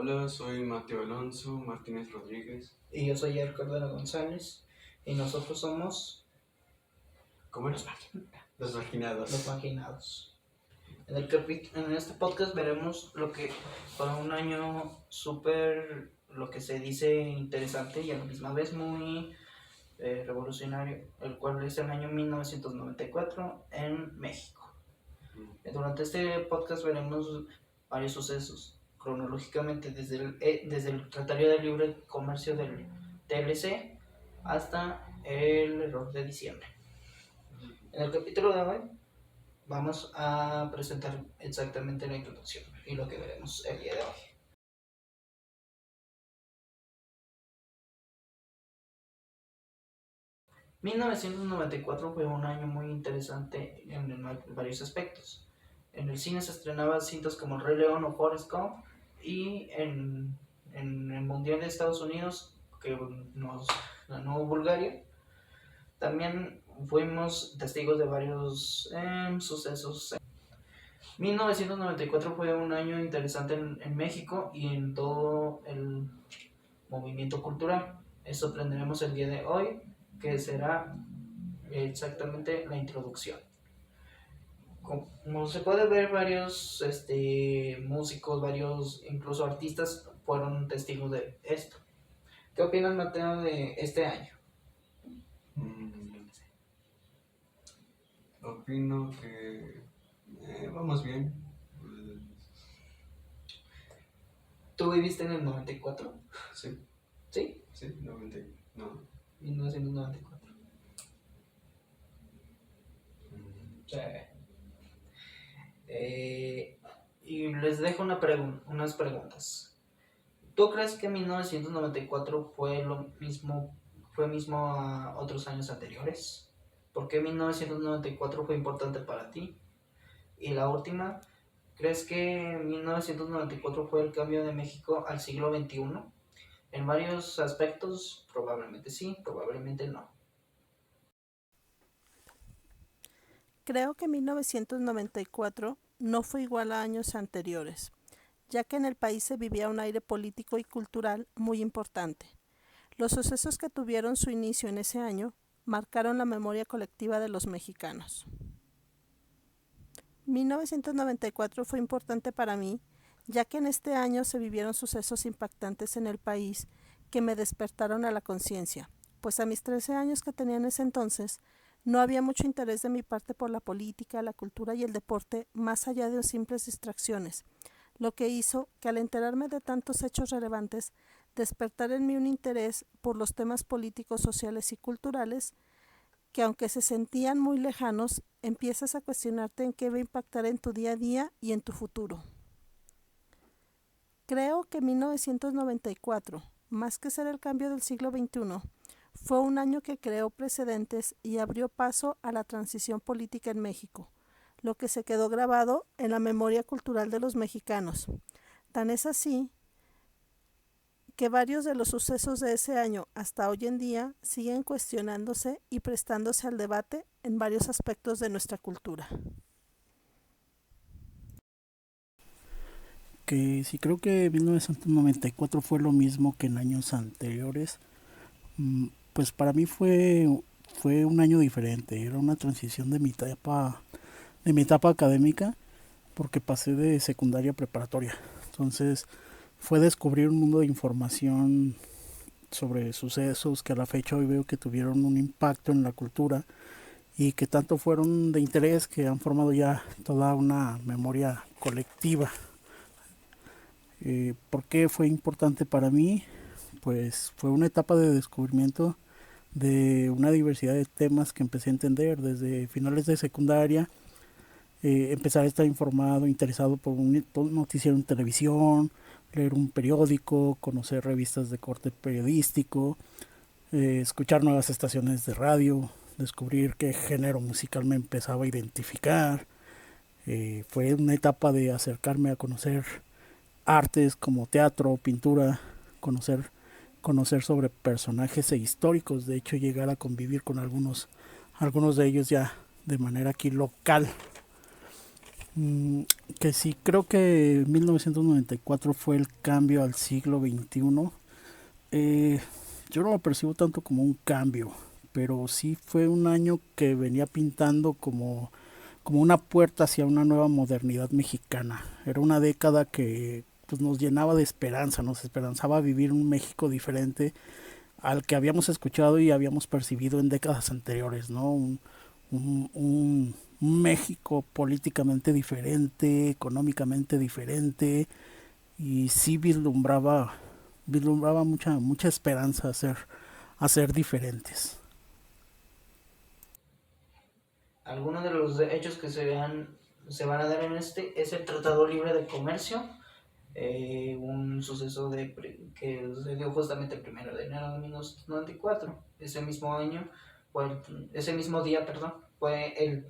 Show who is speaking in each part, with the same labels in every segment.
Speaker 1: Hola, soy Mateo Alonso Martínez Rodríguez.
Speaker 2: Y yo soy El Cordero González. Y nosotros somos
Speaker 1: ¿Cómo eres? Los marginados.
Speaker 2: Los Marginados. En este podcast veremos lo que fue un año súper, lo que se dice interesante y a la misma vez muy revolucionario, el cual es el año 1994 en México. Durante este podcast veremos varios sucesos, cronológicamente desde el Tratado de Libre Comercio del TLC hasta el error de diciembre. En el capítulo de hoy vamos a presentar exactamente la introducción y lo que veremos el día de hoy. ...1994 fue un año muy interesante en varios aspectos. En el cine se estrenaban cintas como El Rey León o Forrest Gump, y en el Mundial de Estados Unidos, que nos ganó Bulgaria, también fuimos testigos de varios sucesos. 1994 fue un año interesante en México y en todo el movimiento cultural. Eso aprenderemos el día de hoy, que será exactamente la introducción. Como se puede ver, varios músicos, varios incluso artistas fueron testigos de esto. ¿Qué opinas, Mateo, de este año?
Speaker 1: Opino que vamos bien.
Speaker 2: ¿Tú viviste en el 94?
Speaker 1: Sí,
Speaker 2: ¿Sí?
Speaker 1: sí, 90, no.
Speaker 2: 1994. Sí. Y les dejo unas preguntas. ¿Tú crees que 1994 fue mismo a otros años anteriores? ¿Por qué 1994 fue importante para ti? Y la última, ¿crees que 1994 fue el cambio de México al siglo XXI? En varios aspectos, probablemente sí, probablemente no.
Speaker 3: Creo que 1994 no fue igual a años anteriores, ya que en el país se vivía un aire político y cultural muy importante. Los sucesos que tuvieron su inicio en ese año marcaron la memoria colectiva de los mexicanos. 1994 fue importante para mí, ya que en este año se vivieron sucesos impactantes en el país que me despertaron a la conciencia, pues a mis 13 años que tenía en ese entonces, no había mucho interés de mi parte por la política, la cultura y el deporte, más allá de simples distracciones, lo que hizo que al enterarme de tantos hechos relevantes, despertara en mí un interés por los temas políticos, sociales y culturales, que aunque se sentían muy lejanos, empiezas a cuestionarte en qué va a impactar en tu día a día y en tu futuro. Creo que 1994, más que ser el cambio del siglo XXI, fue un año que creó precedentes y abrió paso a la transición política en México, lo que se quedó grabado en la memoria cultural de los mexicanos. Tan es así que varios de los sucesos de ese año hasta hoy en día siguen cuestionándose y prestándose al debate en varios aspectos de nuestra cultura.
Speaker 4: Que sí, creo que 1994 fue lo mismo que en años anteriores. Pues para mí fue un año diferente, era una transición de mi etapa académica, porque pasé de secundaria a preparatoria. Entonces fue descubrir un mundo de información sobre sucesos que a la fecha hoy veo que tuvieron un impacto en la cultura y que tanto fueron de interés que han formado ya toda una memoria colectiva. ¿Por qué fue importante para mí? Pues fue una etapa de descubrimiento de una diversidad de temas que empecé a entender desde finales de secundaria. Empezar a estar informado, interesado por un noticiero en televisión, leer un periódico, conocer revistas de corte periodístico, escuchar nuevas estaciones de radio, descubrir qué género musical me empezaba a identificar. Fue una etapa de acercarme a conocer artes como teatro, pintura, conocer sobre personajes históricos, de hecho llegar a convivir con algunos de ellos ya de manera aquí local. Mm, que sí, creo que 1994 fue el cambio al siglo XXI. Eh, yo no lo percibo tanto como un cambio, pero sí fue un año que venía pintando como una puerta hacia una nueva modernidad mexicana. Era una década que pues, nos llenaba de esperanza, nos esperanzaba vivir un México diferente al que habíamos escuchado y habíamos percibido en décadas anteriores, ¿no? Un México políticamente diferente, económicamente diferente, y sí vislumbraba mucha esperanza a ser diferentes.
Speaker 2: Algunos de los hechos que se van a dar en este es el Tratado Libre de Comercio, un suceso que se dio justamente el 1 de enero de 1994. Ese mismo año, ese mismo día, perdón, fue el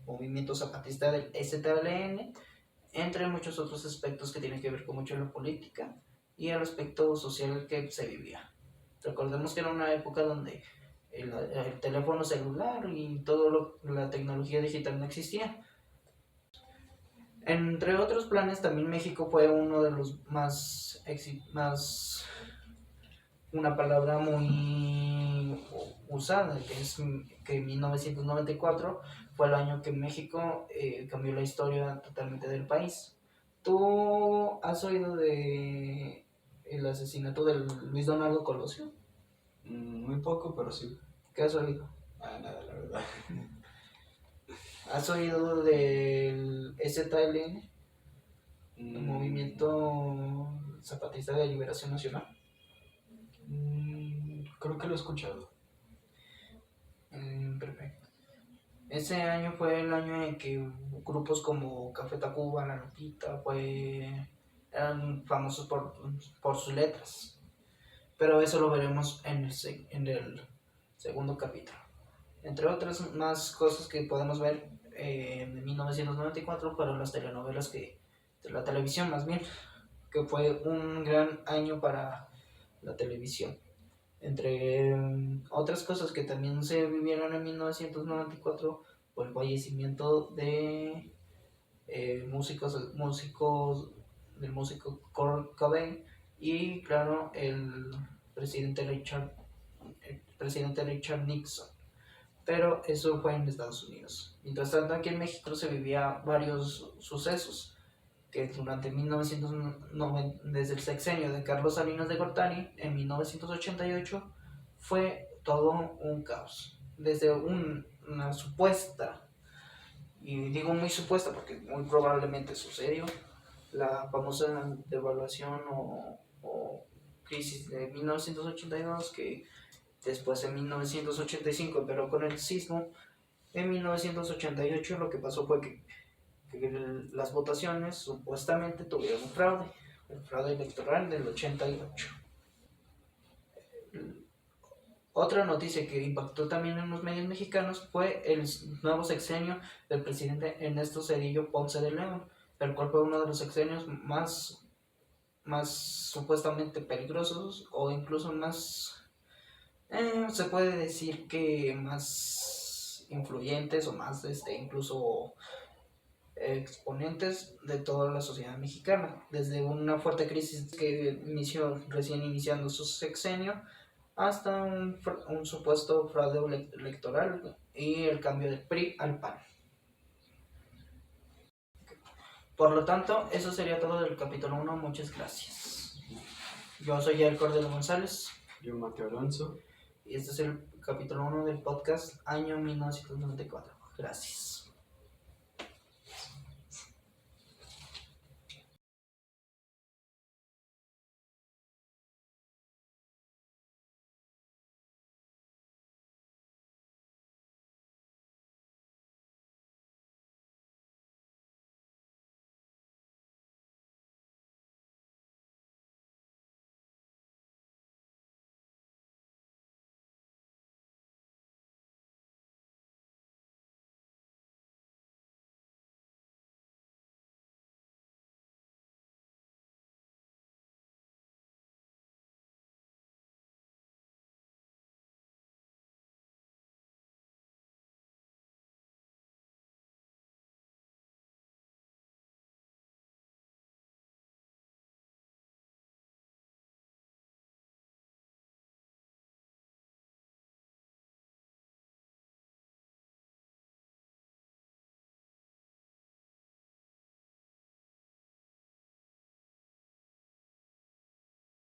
Speaker 2: movimiento zapatista del STLN, entre muchos otros aspectos que tienen que ver con mucho la política y el aspecto social que se vivía. Recordemos que era una época donde el teléfono celular y toda la tecnología digital no existía. Entre otros planes, también México fue uno de los más una palabra muy usada, que en 1994 fue el año que México cambió la historia totalmente del país. ¿Tú has oído de el asesinato de Luis Donaldo Colosio?
Speaker 1: Muy poco, pero sí.
Speaker 2: ¿Qué has oído?
Speaker 1: Nada, la verdad.
Speaker 2: ¿Has oído del STLN, el Movimiento Zapatista de Liberación Nacional?
Speaker 1: Creo que lo he escuchado.
Speaker 2: Perfecto. Ese año fue el año en que grupos como Café Tacuba, La Lupita, eran famosos por sus letras. Pero eso lo veremos en el segundo capítulo. Entre otras más cosas que podemos ver en 1994 fueron las telenovelas de la televisión más bien, que fue un gran año para la televisión. Entre otras cosas que también se vivieron en 1994 fue el fallecimiento de del músico Kurt Cobain y claro el presidente Richard Nixon, pero eso fue en Estados Unidos. Mientras tanto aquí en México se vivía varios sucesos que durante 1990, desde el sexenio de Carlos Salinas de Gortari en 1988 fue todo un caos. Desde una supuesta, y digo muy supuesta porque muy probablemente sucedió, la famosa devaluación o crisis de 1982, que después en 1985 pero con el sismo. En 1988 lo que pasó fue que las votaciones supuestamente tuvieron un fraude, el fraude electoral del 88. Otra noticia que impactó también en los medios mexicanos fue el nuevo sexenio del presidente Ernesto Zedillo Ponce de León, el cual fue uno de los sexenios más supuestamente peligrosos o incluso más, se puede decir que más influyentes o más incluso exponentes de toda la sociedad mexicana, desde una fuerte crisis que inició recién iniciando su sexenio hasta un supuesto fraude electoral y el cambio del PRI al PAN. Por lo tanto, eso sería todo del capítulo 1. Muchas gracias. Yo soy Yael Cordero González.
Speaker 1: Yo, Mateo Alonso.
Speaker 2: Y este es el capítulo 1 del podcast año 1994. Gracias.